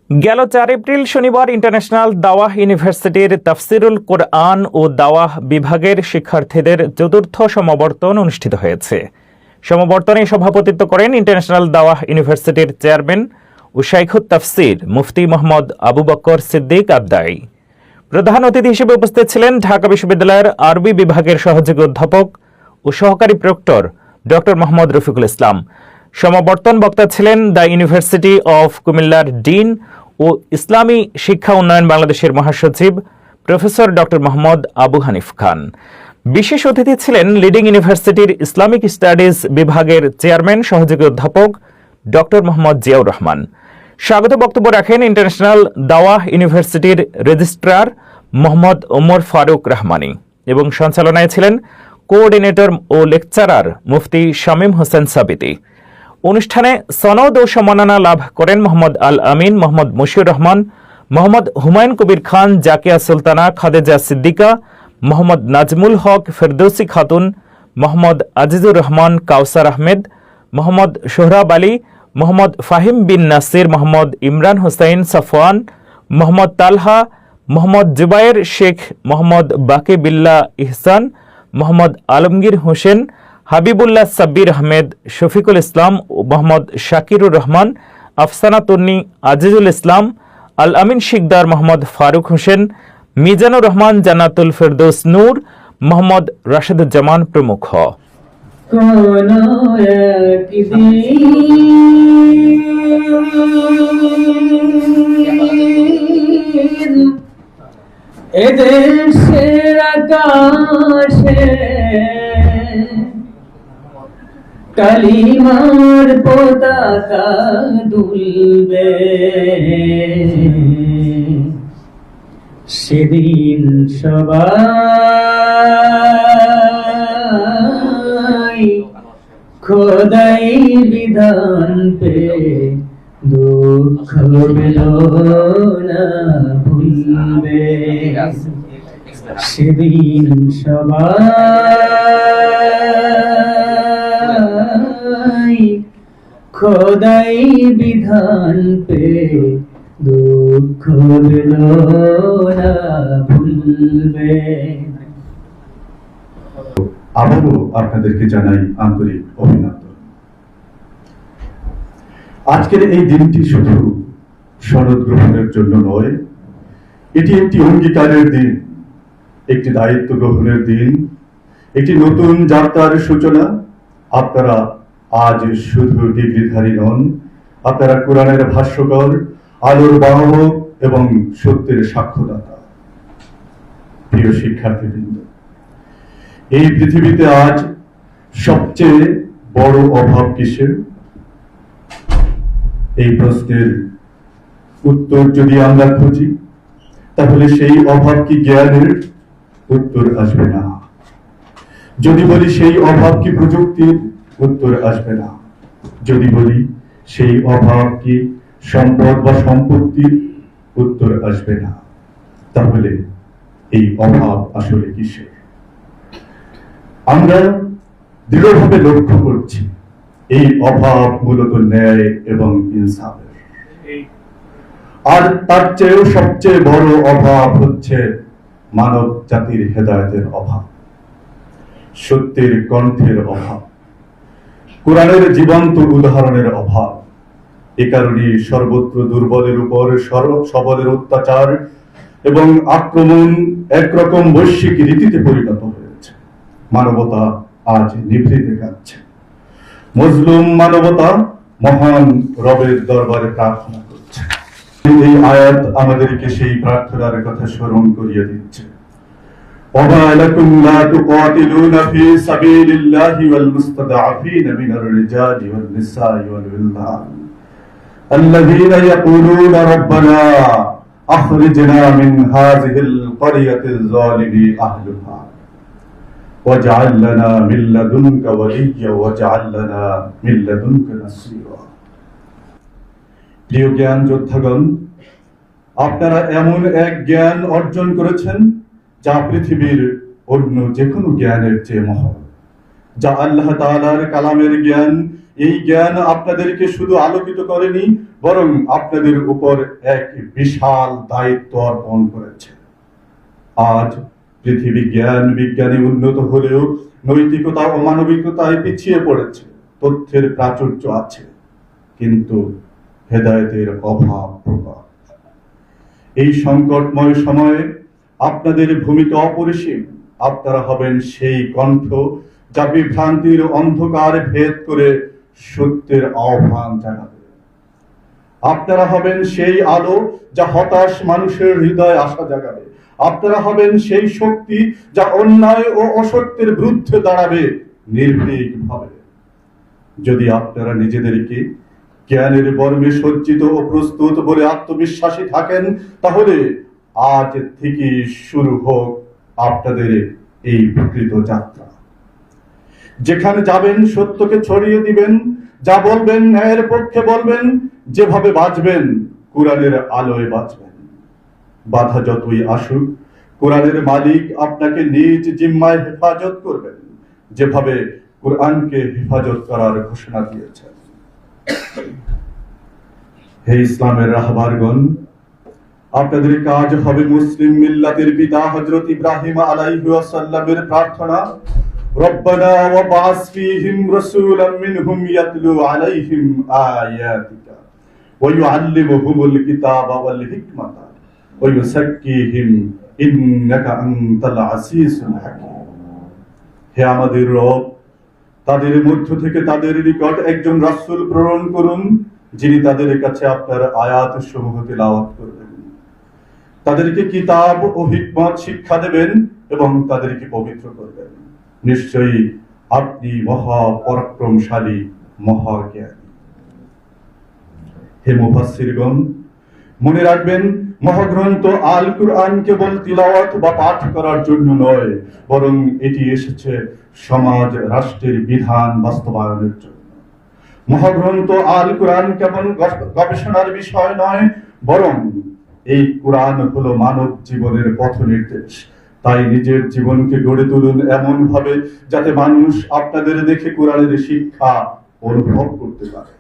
গেল 4 এপ্রিল শনিবার ইন্টারন্যাশনাল দাওয়াহ ইউনিভার্সিটির তাফসিরুল কোরআন ও দাওয়াহ বিভাগের শিক্ষার্থীদের চতুর্থ সমাবর্তন অনুষ্ঠিত হয়েছে। সমাবর্তনে সভাপতিত্ব করেন ইন্টারন্যাশনাল দাওয়াহ ইউনিভার্সিটির চেয়ারম্যান ও শাইখুত তাফসির মুফতি মোহাম্মদ আবু বকর সিদ্দিক আবদাই। প্রধান অতিথি হিসেবে উপস্থিত ছিলেন ঢাকা বিশ্ববিদ্যালয়ের আরবি বিভাগের সহযোগী অধ্যাপক ও সহকারী প্রক্টর ডক্টর মোহাম্মদ রফিকুল ইসলাম। সমাবর্তন বক্তা ছিলেন দ্য ইউনিভার্সিটি অফ কুমিল্লার ডিন ও ইসলামী শিক্ষা উন্নয়ন বাংলাদেশের মহাসচিব প্রফেসর ডক্টর মোহাম্মদ আবু হানিফ খান। বিশেষ অতিথি ছিলেন লিডিং ইউনিভার্সিটির ইসলামিক স্টাডিজ বিভাগের চেয়ারম্যান সহযোগী অধ্যাপক ডক্টর মোহাম্মদ জিয়াউর রহমান। স্বাগত বক্তব্য রাখেন ইন্টারন্যাশনাল দাওয়াহ ইউনিভার্সিটির রেজিস্ট্রার মোহাম্মদ ওমর ফারুক রহমানী এবং সঞ্চালনায় ছিলেন কোঅর্ডিনেটর ও লেকচারার মুফতি শামীম হোসেন সাবিতি। অনুষ্ঠানে সনদ ও সম্মাননা লাভ করেন মোহাম্মদ আল আমিন, মোহাম্মদ মশিউর রহমান, মোহাম্মদ হুমায়ুন কবির খান, জাকিয়া সুলতানা, খাদেজা সিদ্দিকা, মোহাম্মদ নাজমুল হক, ফেরদৌসী খাতুন, মোহাম্মদ আজিজুর রহমান, কাউসার আহমেদ, মোহাম্মদ সোহরাব আলী, মোহাম্মদ ফাহিম বিন নাসির, মোহাম্মদ ইমরান হোসাইন সাফওয়ান, মোহাম্মদ তালহা, মোহাম্মদ জুবায়ের শেখ, মোহাম্মদ বাকি বিল্লাহ ইহসান, মোহাম্মদ আলমগীর হোসেন, হাবিবুল্লাহ সাব্বির আহমেদ, শফিকুল ইসলাম, মোহাম্মদ শাকিরুর রহমান, আফসানা তন্নি, আজিজুল ইসলাম, আল আমিন শিকদার, মোহাম্মদ ফারুক হোসেন, মিজানুর রহমান, জান্নাতুল ফেরদৌস নূর, মোহাম্মদ রাশেদুজ্জামান প্রমুখ। এদেশের আকাশে কালিমার পতাকা দুলবে, সেদিন সবাই খোদাই বিধান পে দুঃখ বেদনা ভুলবে, সেদিন সবাই খোদাই বিধান পে দুঃখ বেদনা ভুলবে। আবারও আপনাদেরকে জানাই আন্তরিক অভিনন্দন। আজকের এই দিনটি শুধু শরৎ গ্রহণের জন্য নয়, এটি একটি অঙ্গীকারের দিন, একটি দায়িত্ব গ্রহণের দিন, একটি নতুন যাত্রার সূচনা। আপনারা আজ শুধু ডিগ্রিধারী নন, আপনারা কোরআনের ভাষ্যকর, আলোর বাহক এবং সত্যের সাক্ষ্যদাতা। প্রিয় শিক্ষার্থীবৃন্দ, এই পৃথিবীতে আজ সবচেয়ে বড় অভাব কিসের? এই প্রশ্নের উত্তর যদি আমরা খুঁজি, তাহলে সেই অভাব কি জ্ঞানের? উত্তর আসবে না। যদি বলি সেই অভাব কি প্রযুক্তির? উত্তর আসবে না। যদি বলি সেই অভাব কি সম্পদ বা সম্পত্তির? উত্তর আসবে না। তাহলে এই অভাব আসলে কিসের? আমরা দৃঢ়ভাবে লক্ষ্য করছি এই অভাব মূলত ন্যায় এবং ইনসাফের। আর তার চেয়েও সবচেয়ে বড় অভাব হচ্ছে মানব জাতির হেদায়েতের অভাব, সত্যের কণ্ঠের অভাব, কোরআনের জীবন্ত উদাহরণের অভাব। এ কারণে সর্বত্র দুর্বলের উপর সবলের অত্যাচার এবং আক্রমণ একরকম বৈশ্বিক রীতিতে পরিণত হয়েছে। মানবতা আজ নিভৃতে কাঁদছে। মজলুম মানবতা মহান রবের দরবারে প্রার্থনা করছে। এই আয়াত আমাদেরকে সেই প্রার্থনার কথা স্মরণ করিয়ে দিচ্ছে। وما لكم لا تقاتلون في سبيل الله والمستضعفين من الرجال والنساء والولدان الذين يقولون ربنا أخرجنا من هذه القرية الظالم أهلها واجعل لنا من لدنك وليا واجعل لنا من لدنك نصيرا। প্রিয় জ্ঞান যোদ্ধাগণ, আপনারা এমন এক জ্ঞান অর্জন করেছেন যা পৃথিবীর অন্য যে কোনো জ্ঞানের চেয়ে মহৎ, যা আল্লাহ তাআলার কালামের জ্ঞান। এই জ্ঞান আপনাদেরকে শুধু আলোকিত করেনি, বরং আপনাদের উপর এক বিশাল দায়িত্ব অর্পণ করেছে। আজ পৃথিবী জ্ঞান বিজ্ঞানে উন্নত হলেও নৈতিকতা ও মানবিকতায় পিছিয়ে পড়েছে। তথ্যের প্রাচুর্য আছে, কিন্তু হেদায়েতের অভাব প্রকট। এই সংকটময় সময়ে আপনাদের ভূমিকা অপরিসীম। আপনারা হবেন সেই কণ্ঠ যা বিভ্রান্তির অন্ধকার ভেদ করে সত্যের আহ্বান জানাবে। আপনারা হবেন সেই আলো যা হতাশ মানুষের হৃদয়ে আশা জাগাবে। আপনারা হবেন সেই শক্তি যা অন্যায় ও অসত্যের বিরুদ্ধে দাঁড়াবে নির্ভীকভাবে। যদি আপনারা নিজেদেরকে জ্ঞানের বর্মে সজ্জিত ও প্রস্তুত বলে আত্মবিশ্বাসী থাকেন, তাহলে আজ থেকে শুরু হোক আপনাদের এই প্রকৃত যাত্রা। যেখানে যাবেন সত্যকে ছড়িয়ে দিবেন, যা বলবেন ন্যায়ের পক্ষে বলবেন, যেভাবে বাঁচবেন কোরআনের আলোয় বাঁচবেন। বাধা যতই আসুক, কোরআনের মালিক আপনাকে নিজ জিম্মায় হেফাজত করবেন, যেভাবে কোরআনকে হেফাজত করার ঘোষণা দিয়েছেন। হে ইসলামের রাহবারগণ, আপনাদের কাজ হবে মুসলিম মিল্লাতের পিতা হযরত ইব্রাহিম আলাইহিস সালামের প্রার্থনা, রব্বানা ওয়া বা'স ফীহিম রাসূলাম মিনহুম ইয়াতলু আলাইহিম আয়াতিকা ওয়া ইউআল্লিমুহুমুল কিতাবা ওয়াল হিকমাতা ওয়া ইউযাক্কিহিম ইন্নাকা আনতাল আসিসুল হাকীম। হে আমাদের রব, তাদের মধ্য থেকে তাদের নিকট একজন রাসূল প্রেরণ করুন, যিনি তাদের কাছে আপনার আয়াত সমূহ তেলাওয়াত করবেন, তাদেরকে কিতাব ও হিকমত শিক্ষা দেবেন এবং তাদেরকে পবিত্র করবেন। নিশ্চয়ই আপনি মহা পরাক্রমশালী, মহাজ্ঞানী। হে মুফাসসিরগণ, মনে রাখবেন, মহাগ্রন্থ আল কুরআন কেবল তিলাওয়াত বা পাঠ করার জন্য নয়, বরং এটি এসেছে সমাজ রাষ্ট্রের বিধান বাস্তবায়নের জন্য। মহাগ্রন্থ আল কুরআন কেবল গবেষণার বিষয় নয়, বরং এই কুরআন হলো মানব জীবনের পথ নির্দেশ। তাই নিজের জীবনকে গড়ে তুলুন এমন ভাবে যাতে মানুষ আপনাদের দেখে কোরআনের শিক্ষা অনুভব করতে পারে।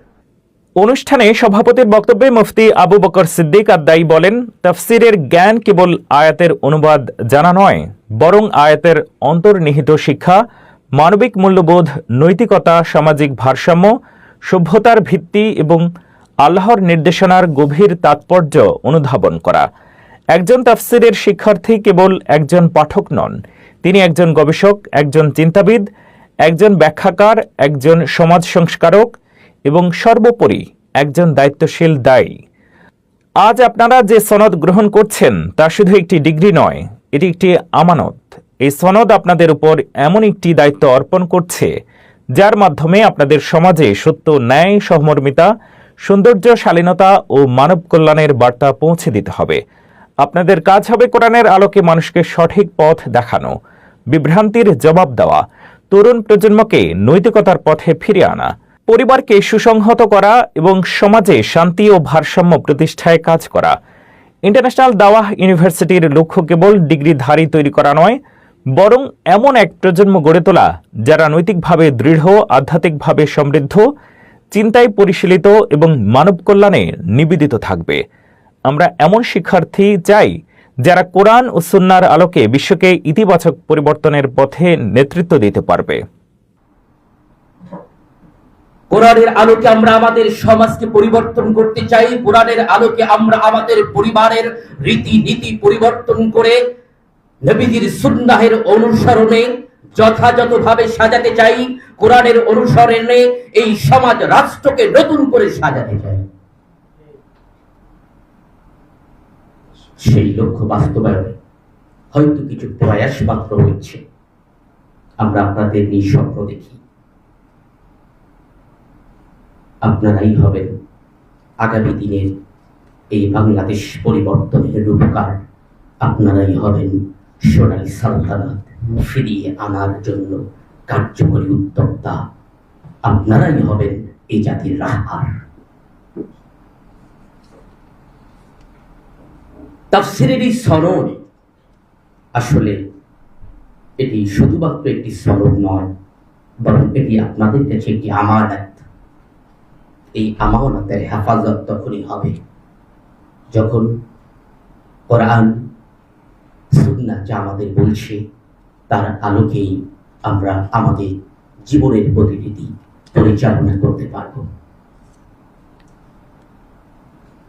অনুষ্ঠানে সভাপতির বক্তব্যে মুফতি আবু বকর সিদ্দিক আদ-দায়ী বলেন, তাফসীরের জ্ঞান কেবল আয়াতের অনুবাদ জানা নয়, বরং আয়াতের অন্তর্নিহিত শিক্ষা, মানবিক মূল্যবোধ, নৈতিকতা, সামাজিক ভারসাম্য, সভ্যতার ভিত্তি এবং আল্লাহর নির্দেশনার গভীর তাৎপর্য অনুধাবন করা। একজন তাফসীরের শিক্ষার্থী কেবল একজন পাঠক নন, তিনি একজন গবেষক, একজন চিন্তাবিদ, একজন ব্যাখ্যাকার, একজন সমাজ সংস্কারক এবং সর্বোপরি একজন দায়িত্বশীল দায়ী। আজ আপনারা যে সনদ গ্রহণ করছেন তা শুধু একটি ডিগ্রি নয়, এটি একটি আমানত। এই সনদ আপনাদের উপর এমন একটি দায়িত্ব অর্পণ করছে যার মাধ্যমে আপনাদের সমাজে সত্য, ন্যায়, সহমর্মিতা, সৌন্দর্য, শালীনতা ও মানব কল্যাণের বার্তা পৌঁছে দিতে হবে। আপনাদের কাজ হবে কোরআনের আলোকে মানুষকে সঠিক পথ দেখানো, বিভ্রান্তির জবাব দেওয়া, তরুণ প্রজন্মকে নৈতিকতার পথে ফিরিয়ে আনা, পরিবারকে সুসংহত করা এবং সমাজে শান্তি ও ভারসাম্য প্রতিষ্ঠায় কাজ করা। ইন্টারন্যাশনাল দাওয়াহ ইউনিভার্সিটির লক্ষ্য কেবল ডিগ্রিধারী তৈরি করা নয়, বরং এমন এক প্রজন্ম গড়ে তোলা যারা নৈতিকভাবে দৃঢ়, আধ্যাত্মিকভাবে সমৃদ্ধ, চিন্তায় পরিশীলিত এবং মানব কল্যাণে নিবেদিত থাকবে। আমরা এমন শিক্ষার্থী চাই যারা কোরআন ও সুন্নাহর আলোকে বিশ্বকে ইতিবাচক পরিবর্তনের পথে নেতৃত্ব দিতে পারবে। কোরআনের আলোকে আমরা আমাদের সমাজকে পরিবর্তন করতে চাই। কোরআনের আলোকে আমরা আমাদের পরিবারের রীতিনীতি পরিবর্তন করে নবীজির সুন্নাহের অনুসরণে যথাযথভাবে সাজাতে চাই। কোরআনের অনুসরণে এই সমাজ রাষ্ট্রকে নতুন করে সাজাতে চাই। সেই লক্ষ্য বাস্তবায়নে হয়তো কিছু প্রয়াস মাত্র হচ্ছে। আমরা আপনাদের নিয়ে স্বপ্ন দেখি, আপনারাই হবেন আগামী দিনের এই বাংলাদেশ পরিবর্তনের রূপকার। আপনারাই হবেন সোনালী সালতানাত ফিরিয়ে আনার জন্য কার্যকরী উদ্যোক্তা। আপনারাই হবেন এই জাতির রাহবার। তাফসীরের এই সনদ আসলে এটি শুধুমাত্র একটি সনদ নয়, বরং এটি আপনাদের কাছে একটি আমানত। এই আমানতের হেফাজত তখনই হবে যখন কোরআন সুন্নাহ যা আমাদের বলছে তার আলোকেই আমরা আমাদের জীবনের প্রতিনিধি পরিচালনা করতে পারব।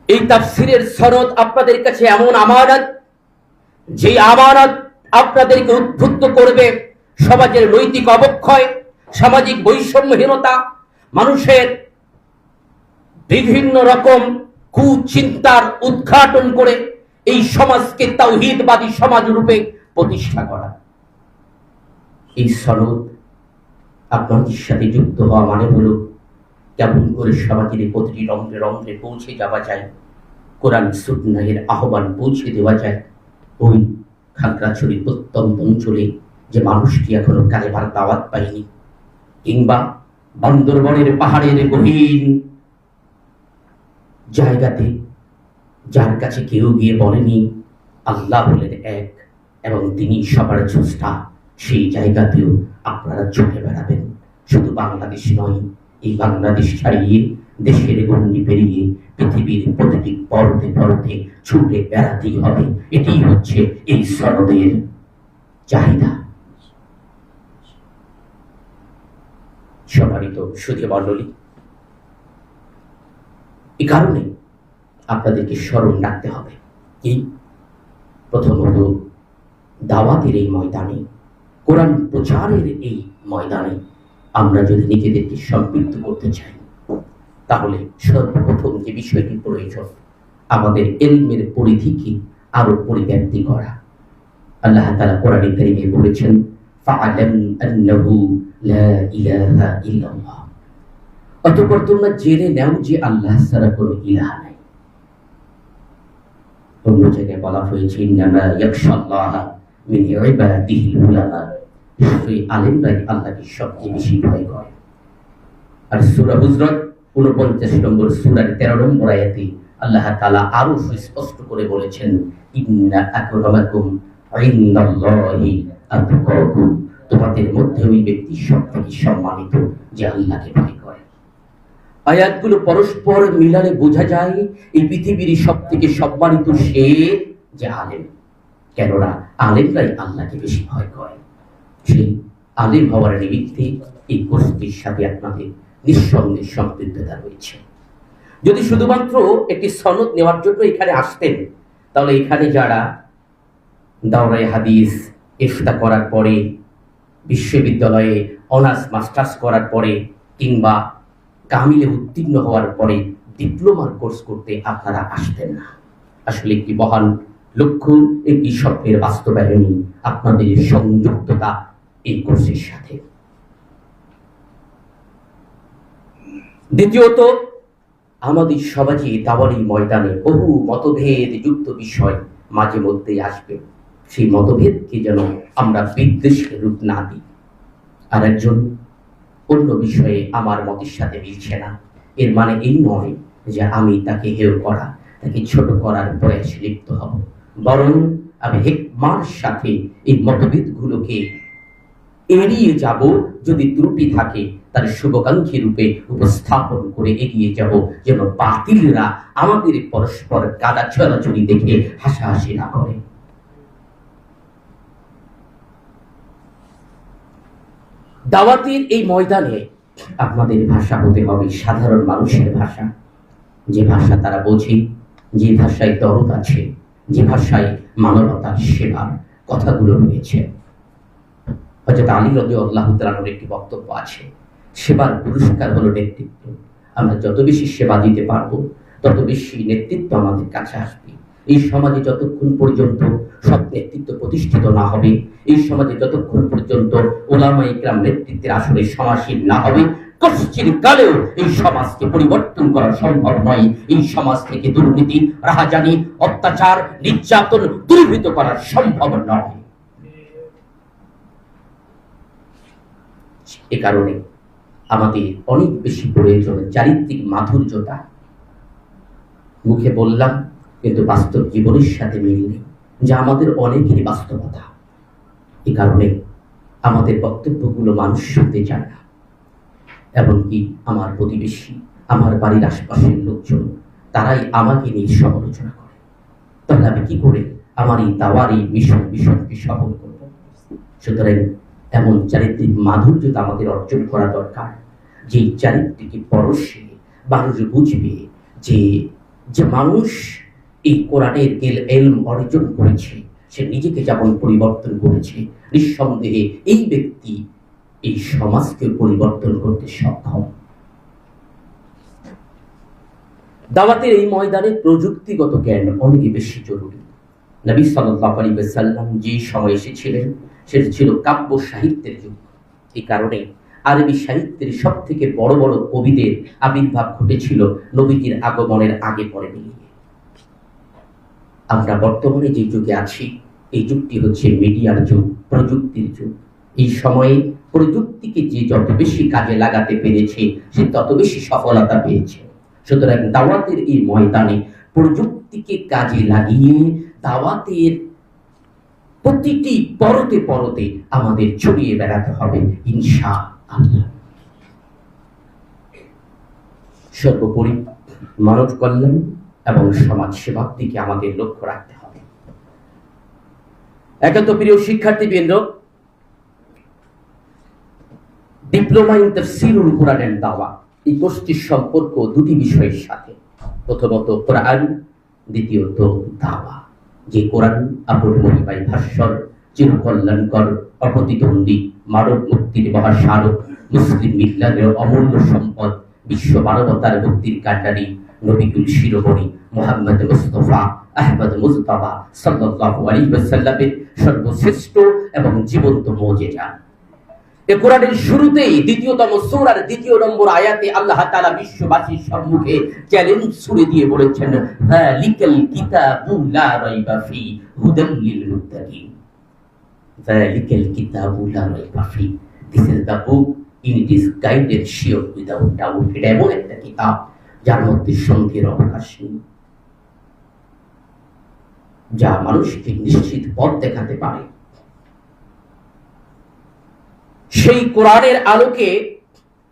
এই তাফসীরের সনদ আপনাদের কাছে এমন আমানত, যে আমানত আপনাদেরকে উদ্বুদ্ধ করবে সমাজের নৈতিক অবক্ষয়, সামাজিক বৈষম্যহীনতা, মানুষের বিভিন্ন রকম কুচিন্তার উদ্ঘাটন করে এই সমাজকে তাওহীদবাদী সমাজ রূপে প্রতিষ্ঠা করা। এই সনদ আপনাদের সাথে যুক্ত হওয়া মানে হলো কেমন করে সমাজের প্রতিটি রন্ধ্রে রন্ধ্রে পৌঁছে যাওয়া যায়, কোরআন সুন্নাহের আহ্বান পৌঁছে দেওয়া যায় ওই খাগড়াছড়ি প্রত্যন্ত অঞ্চলে যে মানুষটি এখনো কালেমার দাওয়াত পায়নি, কিংবা বান্দরবনের পাহাড়ের গহীন জায়গাতে যার কাছে কেউ গিয়ে বলেনি আল্লাহ হলেন এক এবং তিনি সবার স্রষ্টা, সেই জায়গাতেও আপনারা চোখে বেড়াবেন। শুধু বাংলাদেশ নয়, এই বাংলাদেশ ছাড়িয়ে দেশের গণ্ডি পেরিয়ে পৃথিবীর প্রতিটি পরতে পরতে ছুটে বেড়াতেই হবে। এটি হচ্ছে এই সনদের চাহিদা। সম্মানিত সুধী মণ্ডলী, এই কারণে আপনাদেরকে স্মরণ রাখতে হবে কি, প্রথমত দাওয়াতের এই ময়দানে, কোরআন প্রচারের এই ময়দানে আমরা যদি নিজেদেরকে সম্পৃক্ত করতে চাই, তাহলে সর্বপ্রথম যে বিষয়টি প্রয়োজন, আমাদের ইলমের পরিধিকে আরো পরিব্যাপ্তি করা। আল্লাহ তাআলা কোরআনে কারীমে বলেছেন ফাআলাম আন্নাহু লা ইলাহা ইল্লাল্লাহ, অতঃপর তোমরা জেনে নাও যে আল্লাহ ছাড়া কোনো ইলাহ নাই। অন্য জায়গায় বলা হয়েছে ইন্নামা ইয়াখশাল্লাহ মিন ইবাদিহিল উলামা, সেই আলেমরাই আল্লাহকে সবচেয়ে বেশি ভয় করে। আর সূরা হুজরাত 49 নম্বর সূরার 13 নম্বর আয়াতে আল্লাহ তাআলা আরো সুস্পষ্ট করে বলেছেন ইন্না আকরামাকুম ইনদাল্লাহি আতকাকুম, তোমাদের মধ্যে ওই ব্যক্তি সবথেকে সম্মানিত যে আল্লাহকে ভয় করে। আয়াতগুলো পরস্পর মিলালে বোঝা যায় এই পৃথিবীর সবথেকে সম্মানিত সে যে আলেম, কেননা আলেমরাই আল্লাহকে বেশি ভয় করে। সেই আলেম হওয়ার নিমিত্তে এই গোষ্ঠীর সাথে আপনাদের নিঃসন্দেহে সম্পৃক্ততা রয়েছে। যদি শুধুমাত্র একটি সনদ নেওয়ার জন্য এখানে আসতেন, তাহলে এখানে যারা দাওরায়ে হাদিস ইফতা করার পরে, বিশ্ববিদ্যালয়ে অনার্স মাস্টার্স করার পরে, কিংবা কামিলে উত্তীর্ণ হওয়ার পরে ডিপ্লোমার কোর্স করতে আপনারা আসতেন না। আসলে একটি মহান লক্ষ্য, একটি স্বপ্নের বাস্তবায়নই আপনাদের সংযুক্ততা এই কোর্সের সাথে। দ্বিতীয়ত, আমাদের সমাজে দাওয়ারি ময়দানে বহু মতভেদ যুক্ত বিষয় মাঝে মধ্যেই আসবে। সেই মতভেদকে যেন আমরা বিদ্বেষের রূপ না দিই। আর একজন অন্য বিষয়ে আমার মতের সাথে মিলছে না, এর মানে এই নয় যে আমি তাকে হেয় করা, তাকে ছোট করার প্রয়াসে লিপ্ত হব, বরং আমি হিকমার সাথে এই মতভেদগুলোকে এড়িয়ে যাব। যদি ত্রুটি থাকে তার শুভাকাঙ্ক্ষী রূপে উপস্থাপন করে এগিয়ে যাব, যেন বাতিলরা আমাদের পরস্পর কাদা ছড়াছড়ি দেখে হাসাহাসি না করে। দাওয়াতের এই ময়দানে আপনাদের ভাষা হতে হবে সাধারণ মানুষের ভাষা, যে ভাষা তারা বোঝে, যে ভাষায় দরদ আছে, যে ভাষায় মানবতার সেবার কথাগুলো রয়েছে। হযরত আলী রাদিয়াল্লাহু তাআলার একটি বক্তব্য আছে, সেবার পুরস্কার হলো নেতৃত্ব। আমরা যত বেশি সেবা দিতে পারবো, তত বেশি নেতৃত্ব আমাদের কাছে আসবে। এই সমাজে যতক্ষণ পর্যন্ত সব নেতৃত্ব প্রতিষ্ঠিত না হবে, এই সমাজে যতক্ষণ পর্যন্ত ওলামায়ে কেরাম নেতৃত্বের আসলে সমাসীন না হবে, কশ্চিন কালেও এই সমাজকে পরিবর্তন করা সম্ভব নয়। এই সমাজ থেকে দুর্নীতি, রাহাজানি, অত্যাচার, নির্যাতন দূরীভূত করা সম্ভব নয়। এ কারণে আমাদের অনেক বেশি প্রয়োজন চারিত্রিক মাধুর্যতা। মুখে বললাম কিন্তু বাস্তব জীবনের সাথে মিল নেই, যা আমাদের অনেকেরই বাস্তবতা। এ কারণে আমাদের বক্তব্যগুলো মানুষ শুনতে চায় না। এমনকি আমার প্রতিবেশী, আমার বাড়ির আশপাশের লোকজন, তারাই আমাকে নিয়ে সমালোচনা করে। তাহলে আমি কি করে আমার এই দাওয়ার এই মিশনকে সফল করব? সুতরাং এমন চারিত্রিক মাধুর্যতা আমাদের অর্জন করা দরকার, যে চারিত্রিক পরশে মানুষ বুঝবে যে মানুষ এই কোরআনের এলম অর্জন করেছে, সে নিজেকে যেমন পরিবর্তন করেছে, নিঃসন্দেহে এই ব্যক্তি এই সমাজকে পরিবর্তন করতে সক্ষম। দাওয়াতের এই ময়দানে প্রযুক্তিগত জ্ঞান অনেক বেশি জরুরি। নবী সাল্লাল্লাহু আলাইহি ওয়াসাল্লাম যে সময় এসেছিলেন সেটা ছিল কাব্য সাহিত্যের যুগ। এই কারণে আরবি সাহিত্যের সব থেকে বড় বড় কবিদের আবির্ভাব ঘটেছিল নবীজির আগমনের আগে পরে মিলিয়ে। আমরা বর্তমানে যে যুগে আছি, এই যুগটি হচ্ছে মিডিয়ার যুগ, প্রযুক্তির যুগ। এই সময়ে প্রযুক্তিকে যে যত বেশি কাজে লাগাতে পেরেছে, সে তত বেশি সফলতা পেয়েছে। সুতরাং দাওয়াতের এই ময়দানে প্রযুক্তিকে কাজে লাগিয়ে দাওয়াতের প্রতিটি পরতে পরতে আমাদের ছড়িয়ে বেড়াতে হবে ইনশাআল্লাহ। সর্বোপরি মানব কল্যাণ এবং সমাজ সেবার দিকে আমাদের লক্ষ্য রাখতে হবে। একান্ত প্রিয় শিক্ষার্থীবৃন্দ, diploma in Tafsirul Quran and দাওয়া এই কোর্সটির সম্পর্ক দুটি বিষয়ের সাথে। প্রথমত কোরআন, দ্বিতীয়ত দাওয়া। যে কোরআন আপন মহিমায় ভাস্বর, চিরকল্যাণকর, অপ্রতিদ্বন্দ্বী, মানব মুক্তির মহাস্মারক, মুসলিম মিল্লাতের অমূল্য সম্পদ, বিশ্ব মানবতার মুক্তির কাণ্ডারী, নবীকুল শিরোমণি মুহাম্মদ মুস্তাফা আহমদ মুজতবা সাল্লাল্লাহু আলাইহি ওয়াসাল্লামের সর্বশ্রেষ্ঠ এবং জীবন্ত মুজিজা। এ কোরআনের শুরুতেই দ্বিতীয়তম সূরার ২ নম্বর আয়াতে আল্লাহ তাআলা বিশ্ববাসীর সম্মুখে চ্যালেঞ্জ ছুড়ে দিয়ে বলেছেন, যালিকাল কিতাবু লা রাইবা ফি হুদাল লিল মুত্তাকিন। যালিকাল কিতাবু লা রাইবা ফি, this is the book in it is guided sure without doubt. এটা এমন একটা কিতাব যার মধ্যে সন্দেহের অবকাশ নেই, যা মানুষকে নিশ্চিত পথ দেখাতে পারে। সেই কোরআনের আলোকে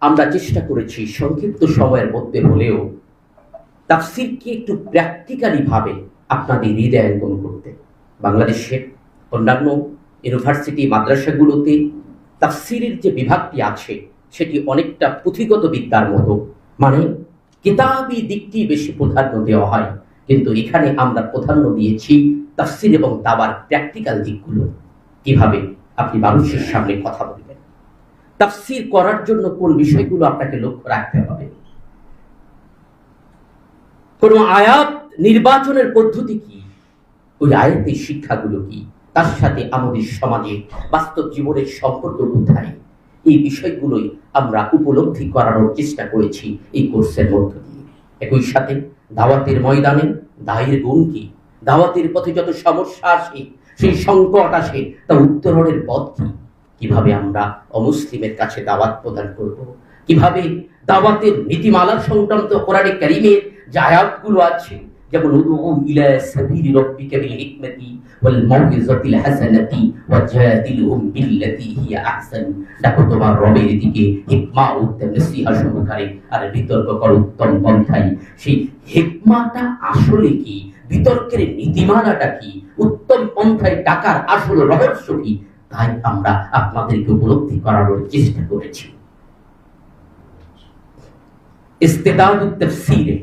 আমরা চেষ্টা করেছি সংক্ষিপ্ত সময়ের মধ্যে হলেও তাফসীরকে একটু প্র্যাকটিক্যালি ভাবে আপনাদের হৃদয়াঙ্গন করতে। বাংলাদেশের অন্যান্য ইউনিভার্সিটি মাদ্রাসাগুলোতে তাফসীরের যে বিভাগটি আছে সেটি অনেকটা পুঁথিগত বিদ্যার মতো, মানে কিতাবী দিকটি বেশি প্রাধান্য দেওয়া হয়, কিন্তু এখানে আমরা প্রাধান্য দিয়েছি তাফসীর এবং দাওয়ার প্র্যাকটিক্যাল দিকগুলো। কিভাবে আপনি মানুষের সামনে কথা বলবেন, তাফসীর করার জন্য কোন বিষয়গুলো আপনাকে লক্ষ্য রাখতে হবে, কোন আয়াত নির্বাচনের পদ্ধতি কি, ওই আয়াতের শিক্ষাগুলো কি, তার সাথে আমাদের সমাজে বাস্তব জীবনের সম্পর্ক কোথায়, এই বিষয়গুলোই আমরা উপলব্ধি করানোর চেষ্টা করেছি এই কোর্সের মধ্য দিয়ে। একই সাথে দাওয়াতের ময়দানে দায়ের গুণ কি, দাওয়াতের পথে যত সমস্যা আসে, সেই সংকট আসে, তা উত্তরণের পথ কি, কিভাবে আমরা অমুসলিমের কাছে দাওয়াত প্রদান করব, কিভাবে দাওয়াতের নীতিমালা সংক্রান্ত কোরআনে কারীমের যে আয়াতগুলো আছে, যেমন উদউ ইলা সাবিলি রাব্বিকা বিল হিকমাতি ওয়াল মাউইযাতিল হাসানাতি ওয়াজাদিলহুম বিল্লাতী হিয়া আহসান। দেখো তোমার রবের দিকে হিকমা ও নসিহত সহকারে আর বিতর্ক কর উত্তম পন্থায়। সেই হিকমাটা আসলে কি, বিতর্কের নীতিমালাটা কি, উত্তম পন্থায় টাকার আসল রহস্য কি, তাই আমরা আপনাদেরকে উপলব্ধি করানোর চেষ্টা করেছি। ইস্তেদাদুত তাফসীরে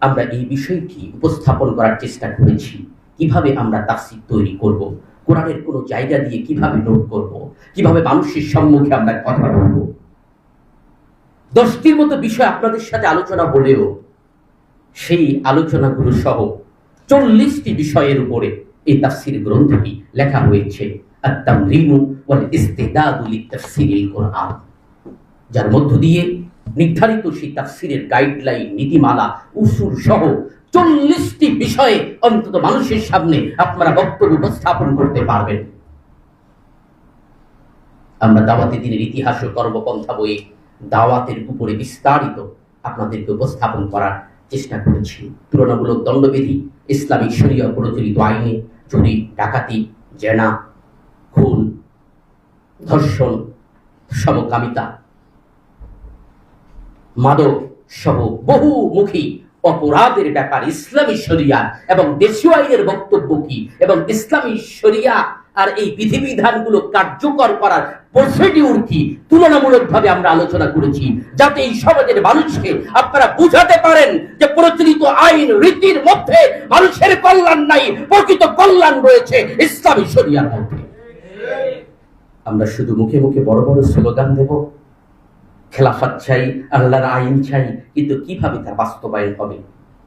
আমরা এই বিষয়টি উপস্থাপন করার চেষ্টা করেছি, কিভাবে আমরা তাফসীর তৈরি করব, কোরআনের কোন জায়গা দিয়ে কিভাবে নোট করব, কিভাবে মানুষের সম্মুখে আমরা কথা বলব। 10টির মতো বিষয় আপনাদের সাথে আলোচনা হলেও সেই আলোচনাগুলো সহ 40টি বিষয়ের উপরে এই তাফসীর গ্রন্থটি লেখা হয়েছে, আত-তামরিনু ওয়াল ইস্তিদাদু লিতাফসীরিল কোরআন, যার মধ্য দিয়ে নির্ধারিত সেই তাফসীরের গাইডলাইন, নীতিমালা, উসুল সহ 40টি বিষয়ে অন্তত মানুষের সামনে আপনারা বক্তব্য উপস্থাপন করতে পারবেন। আমরা দাওয়াতি দিনের ইতিহাস ও কর্মপন্থা বইয়ে দাওয়াতের উপরে বিস্তারিত আপনাদেরকে উপস্থাপন করার চেষ্টা করেছি। তুলনামূলক দণ্ডবিধি, ইসলামিক শরীয়ত প্রচলিত আইনে চুরি, ডাকাতি, জেনা, খুন, ধর্ষণ, সমকামিতা, মাদক সহ বহুমুখী অপরাধের ব্যাপার ইসলামী শরিয়া এবং দেশীয় আইনের বক্তব্য কি এবং ইসলামী শরিয়া আর এই বিধিবিধানগুলো কার্যকর করার প্রসিডিউর কি তুলনামূলকভাবে আমরা আলোচনা করেছি, যাতে এই সমাজের মানুষকে আপনারা বুঝাতে পারেন যে প্রচলিত আইন রীতির মধ্যে মানুষের কল্যাণ নাই, প্রকৃত কল্যাণ রয়েছে ইসলামী শরিয়ার মধ্যে। আমরা শুধু মুখে মুখে বড় বড় স্লোগান দেব, খেলাফত চাই, আল্লাহর আইন চাই, কিন্তু কিভাবে তার বাস্তবায়ন হবে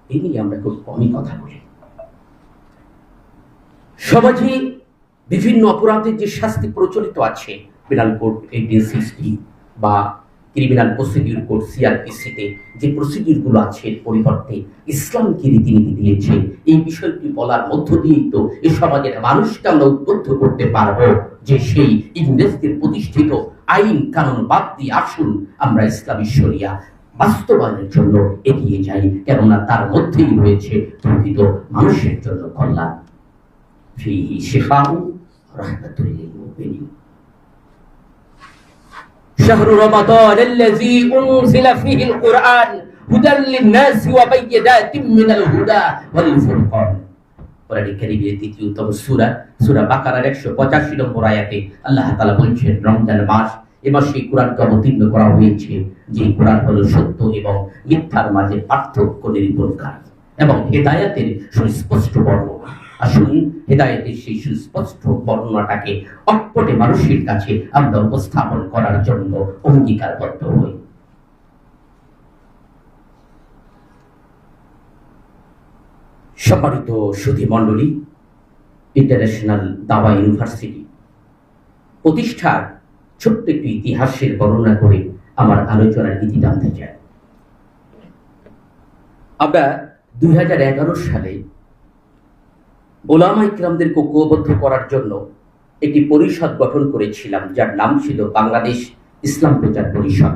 এই নিয়ে আমরা খুব কমই কথা বলি। সমাজে বিভিন্ন অপরাধের যে শাস্তি প্রচলিত আছে, পেনাল কোড 1860 বা ক্রিমিনাল প্রসিডিউর কোড CRPC-তে যে প্রসিডিউরগুলো আছে, পরিবর্তে ইসলাম কি রীতিনীতি দিয়েছে, এই বিষয়টি বলার মধ্য দিয়েই তো এই সমাজের মানুষকে আমরা উদ্বুদ্ধ করতে পারবো যে সেই ইংরেজদের প্রতিষ্ঠিত আইন কানুন বাদ দিয়ে আসুন আমরা ইসলামী শরিয়া বাস্তবায়নের জন্য এগিয়ে যাই, কেননা তার মধ্যেই রয়েছে প্রকৃত মানুষের জন্য কল্যাণ। ফিহি শিফাউ রাহমাতুল লিল মুমিনিন। শাহরু রমাদান আল্লাযী উনজিলা ফীহিল কুরআন হুদাল লিন-নাসি ওয়া বায়্যিনাতিম মিনাল হুদা ওয়াল ফুরকান। কোরআনে কারীমের তৃতীয়তম সূরা, সূরা বাকারার 185 নম্বর আয়াতে আল্লাহ তাআলা বলছেন, রমজান মাস, এ মাসে কোরআনকে অবতীর্ণ করা হয়েছে, যে কোরআন হলো সত্য এবং মিথ্যার মাঝে পার্থক্য নিরূপণকারী এবং হেদায়েতের সুস্পষ্ট বর্ণনা। আসুন হেদায়েতের সেই সুস্পষ্ট বর্ণনাটাকে অকপটে মানুষের কাছে আমরা উপস্থাপন করার জন্য অঙ্গীকারবদ্ধ হই। সম্মানিত সুধী মণ্ডলী, ইন্টারন্যাশনাল দাওয়া ইউনিভার্সিটি প্রতিষ্ঠার ছোট্ট একটি ইতিহাসের বর্ণনা করে আমার আলোচনার ইতি টানতে চাই। আমরা 2011 সালে ওলামা ইকরামদেরকে ঐক্যবদ্ধ করার জন্য একটি পরিষদ গঠন করেছিলাম, যার নাম ছিল বাংলাদেশ ইসলাম প্রচার পরিষদ।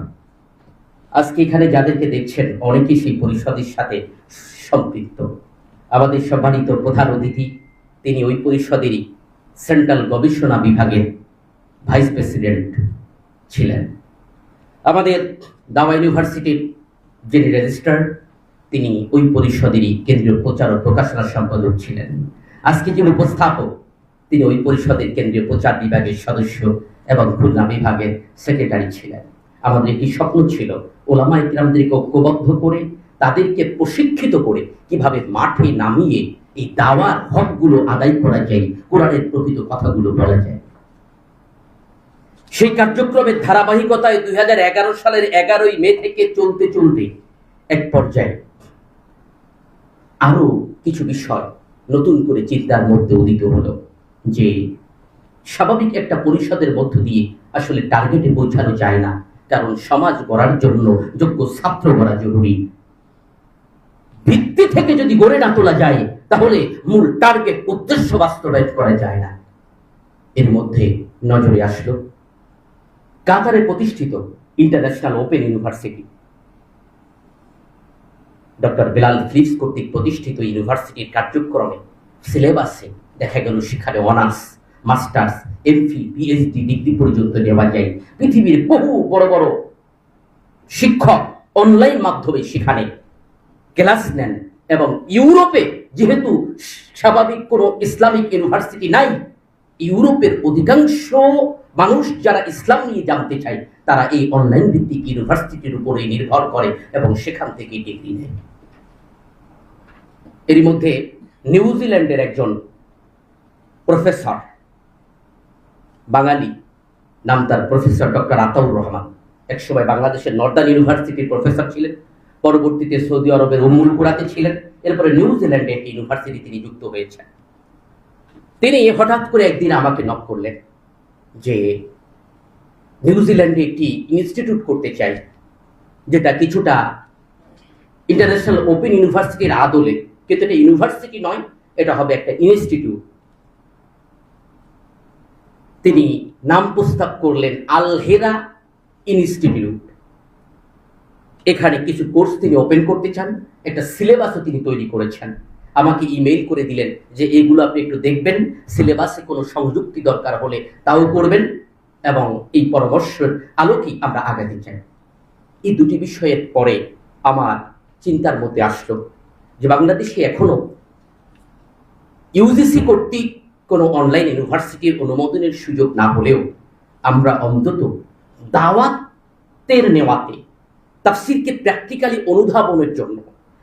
আজকে এখানে যাদেরকে দেখছেন অনেকেই সেই পরিষদের সাথে সম্পৃক্ত। আমাদের সম্মানিত প্রধান অতিথি, তিনি ওই পরিষদেরই সেন্ট্রাল গবেষণা বিভাগের ভাইস প্রেসিডেন্ট ছিলেন। আমাদের দাওয়া ইউনিভার্সিটির যিনি রেজিস্ট্রার, তিনি ওই পরিষদেরই কেন্দ্রীয় প্রচার ও প্রকাশনা সম্পাদক ছিলেন। আজকে যিনি উপস্থাপক, তিনি ওই পরিষদের কেন্দ্রীয় প্রচার বিভাগের সদস্য এবং খুলনা বিভাগের সেক্রেটারি ছিলেন। আমাদের একটি স্বপ্ন ছিল ওলামা ইকরামদেরকে ঐক্যবদ্ধ করে তাদেরকে প্রশিক্ষিত করে কিভাবে মাঠে নামিয়ে এই দাওয়ার হকগুলো আদায় করা যায়, কোরআনের প্রকৃত কথাগুলো বলা যায়। সেই কার্যক্রমের ধারাবাহিকতায় 2011 সালের 11ই মে থেকে চলতে চলতে এক পর্যায়ে আরো কিছু বিষয় নতুন করে চিন্তার মধ্যে উদিত হলো যে স্বাভাবিক একটা পরিষদের মধ্য দিয়ে আসলে টার্গেটে পৌঁছানো যায় না, কারণ সমাজ গড়ার জন্য যোগ্য ছাত্র গড়া জরুরি। ভিত্তি থেকে যদি গড়ে না তোলা যায় তাহলে মূল টার্গেট উদ্দেশ্য বাস্তবায়ন করা যায় না। এর মধ্যে নজরে আসলো কাতারে প্রতিষ্ঠিত international open university, doctor Bilal Philips কর্তৃক প্রতিষ্ঠিত ইউনিভার্সিটির কার্যক্রমে সিলেবাসে দেখা গেল সেখানে honours, masters, MPhil, PhD degree পর্যন্ত নেওয়া যায়। পৃথিবীর বহু বড় বড় শিক্ষক অনলাইন মাধ্যমে সেখানে ক্লাস নেন এবং ইউরোপে যেহেতু স্বাভাবিক কোনো ইসলামিক ইউনিভার্সিটি নাই, ইউরোপের অধিকাংশ মানুষ যারা ইসলাম নিয়ে জানতে চায় তারা এই অনলাইন ভিত্তিক ইউনিভার্সিটির উপরে নির্ভর করে এবং সেখান থেকে ডিগ্রি নেয়। এর মধ্যে নিউজিল্যান্ডের একজন প্রফেসর, বাঙালি, নাম তার প্রফেসর ডক্টর আতাউর রহমান, একসময় বাংলাদেশের নর্দার্ন ইউনিভার্সিটির প্রফেসর ছিলেন, পরবর্তীতে সৌদি আরবের উম্মুল কুরাতে ছিলেন, এরপরে নিউজিল্যান্ডে একটি ইউনিভার্সিটি তিনি যুক্ত হয়েছেন। তিনি হঠাৎ করে একদিন আমাকে নক করলেন যে নিউজিল্যান্ডে একটি ইনস্টিটিউট করতে চাই, যেটা কিছুটা ইন্টারন্যাশনাল ওপেন ইউনিভার্সিটির আদলে, কিন্তু এটা ইউনিভার্সিটি নয়, এটা হবে একটা ইনস্টিটিউট। তিনি নাম প্রস্তাব করলেন আল হেরা ইনস্টিটিউট। এখানে কিছু কোর্স তিনি ওপেন করতে চান, একটা সিলেবাসও তিনি তৈরি করেছেন। আমাকে ইমেইল করে দিলেন যে এগুলো আপনি একটু দেখবেন, সিলেবাসে কোনো সংযুক্তি দরকার হলে তাও করবেন, এবং এই পরামর্শের আলোকেই আমরা আগাতে চাই। এই দুটি বিষয়ের পরে আমার চিন্তার মধ্যে আসলো যে বাংলাদেশে এখনো ইউজিসি কর্তৃক কোনো অনলাইন ইউনিভার্সিটির অনুমোদনের সুযোগ না হলেও আমরা অন্তত দাওয়াতের নেওয়াতে তাফসিরকে প্র্যাকটিক্যালি অনুধাবনের জন্য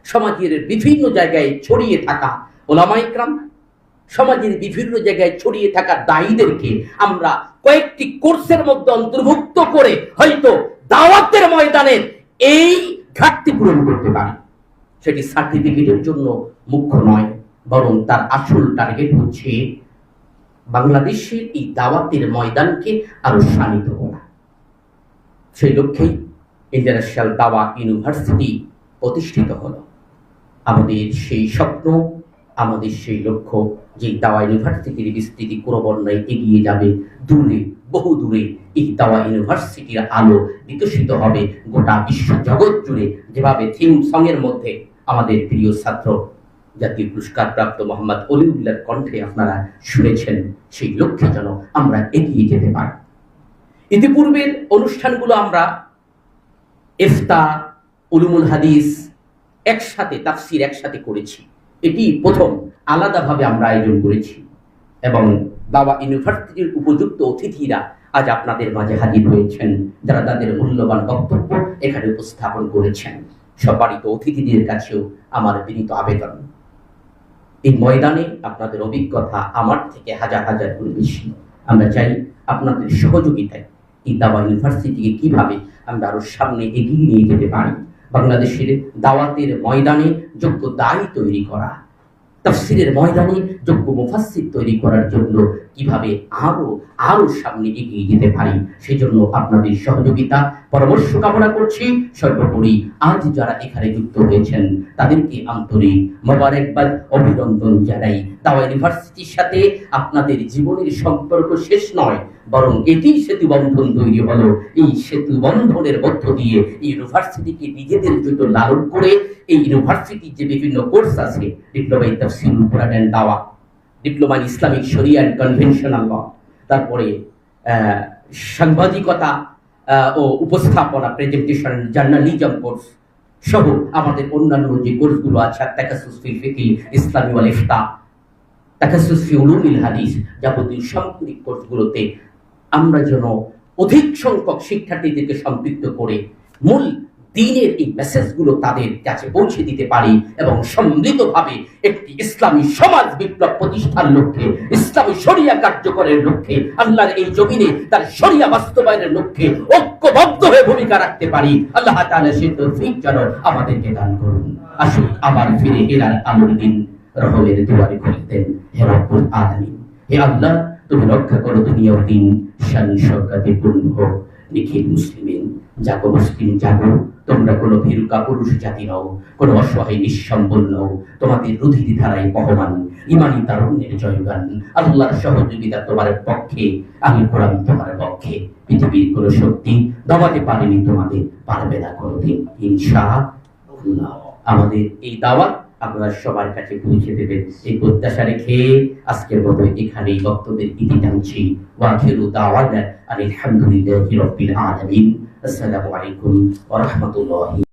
সমাজের বিভিন্ন জায়গায় ছড়িয়ে থাকা ওলামা ইকরাম, সমাজের বিভিন্ন জায়গায় ছড়িয়ে থাকা দায়ীদেরকে আমরা কয়েকটি কোর্সের মধ্যে অন্তর্ভুক্ত করে হয়তো দাওয়াতের ময়দানের এই ঘাটতি পূরণ করতে পারি। সেটি সার্টিফিকেটের জন্য মুখ্য নয়, বরং তার আসল টার্গেট হচ্ছে বাংলাদেশের এই দাওয়াতের ময়দানকে আরো শানিত করা। সেই লক্ষ্যেই ইন্টারন্যাশনাল দাওয়া ইউনিভার্সিটি প্রতিষ্ঠিত হলো। আমাদের সেই স্বপ্ন, আমাদের সেই লক্ষ্য যে দাওয়া ইউনিভার্সিটির বিস্তৃতি ক্রমান্বয়ে এগিয়ে যাবে দূরে, বহু দূরে। এই দাওয়া ইউনিভার্সিটির আলো বিকশিত হবে গোটা বিশ্ব জগৎ জুড়ে, যেভাবে থিম সং এর মধ্যে আমাদের প্রিয় ছাত্র জাতীয় পুরস্কার প্রাপ্ত মোহাম্মদ অলিউল্লাহর কণ্ঠে আপনারা শুনেছেন। সেই লক্ষ্যে যেন আমরা এগিয়ে যেতে পারি। ইতিপূর্বের অনুষ্ঠানগুলো আমরা ইফতা, উলুমুল হাদিস একসাথে, তাফসির একসাথে করেছি। এটি প্রথম আলাদাভাবে আমরা আয়োজন করেছি, এবং দাওয়া ইউনিভার্সিটির উপযুক্ত অতিথিরা আজ আপনাদের মাঝে হাজির হয়েছেন, যারা তাদের মূল্যবান বক্তব্য এখানে উপস্থাপন করেছেন। সম্মানিত অতিথিদের কাছেও আমার বিনীত আবেদন, এই ময়দানে আপনাদের অভিজ্ঞতা আমার থেকে হাজার হাজার গুণ বেশি। আমরা চাই আপনাদের সহযোগিতায় এই দাওয়া ইউনিভার্সিটিকে কিভাবে আমরা আরো সামনে এগিয়ে নিয়ে যেতে পারি, বাংলাদেশের দাওয়াতের ময়দানে যোগ্য দায়ী তৈরি করা, তাফসিরের ময়দানে যোগ্য মুফাসসির তৈরি করার জন্য কিভাবে আরো সামনে এগিয়ে যেতে পারি, সেজন্য আপনাদের সহযোগিতা পরামর্শ কামনা করছি। সর্বোপরি আজ যারা এখানে যুক্ত হয়েছেন তাদেরকে আন্তরিক মোবারকবাদ, অভিনন্দন জানাই। দাওয়া ইউনিভার্সিটির সাথে আপনাদের জীবনের সম্পর্ক শেষ নয়, বরং এটি সেতু বন্ধন তৈরি হলো। এই সেতু বন্ধনের মধ্য দিয়ে এই ইউনিভার্সিটিকে নিজেদের জন্য লালন করে এই ইউনিভার্সিটির যে বিভিন্ন কোর্স আছে, diploma in Tafsirul Quran and দাওয়া, ডিপ্লোমা ইন ইসলামিক শরিয়া এন্ড কনভেনশনাল ল, তারপরে সাংবাদিকতা ও উপস্থাপনা, প্রেজেন্টেশন, জার্নালিজম কোর্স সহ আমাদের অন্যান্য যে কোর্সগুলো আছে, তাকাসসুস ফিল ফিকহি, ইসলামি ওয়াল ইফতা, তাকাসসুস ফি উলুমিল হাদিস, যাবতীয় সামগ্রিক কোর্সগুলোতে আমরা যেন অধিক সংখ্যক শিক্ষার্থীদেরকে সম্পৃক্ত করে মূল দ্বীনের এই মেসেজগুলো তাদের কাছে পৌঁছে দিতে পারি, এবং সম্মিলিতভাবে একটি ইসলামী সমাজ বিপ্লব প্রতিষ্ঠার লক্ষ্যে, ইসলামী শরিয়া কার্যকরের লক্ষ্যে, আল্লাহর এই জমিনে তার শরিয়া বাস্তবায়নের লক্ষ্যে ঐক্যবদ্ধ হয়ে ভূমিকা রাখতে পারি। আল্লাহ তাআলা সেই তৌফিক যেন আমাদেরকে দান করুন। আসুন আবার ফিরে এলার আলোর দিন রহমের দুয়ারে খুলে দেন। হে রব্বুল আলামিন, হে আল্লাহ, তুমি রক্ষা করো দুনিয়া ও দিন, শান শওকতে পূর্ণ হোক নিখিল মুসলিমিন। জাগো মুসলিম জাগো, তোমরা কোনো ভীরু কাপুরুষ জাতি নও, কোনো অসহায় নিঃসম্বল নও, তোমাদের রুধির ধারায় বহমান ইমানি তারুণ্যের জয়গান। আল্লাহর সহযোগিতা তোমার পক্ষে, আমি কোরআন তোমার পক্ষে। পৃথিবীর কোনো শক্তি দমাতে পারেনি তোমাদের, পারবে না কোনোদিন ইনশাআল্লাহ। আমাদের এই দাওয়াত আপনারা সবার কাছে পৌঁছে দেবেন, এই প্রত্যাশা রেখে আজকের মতো এখানেই বক্তব্যের ইতি টানছি। ওয়াখিরু দাওয়ানা আলহামদুলিল্লাহি রাব্বিল আলামিন। আসসালামু আলাইকুম ওয়া রাহমাতুল্লাহি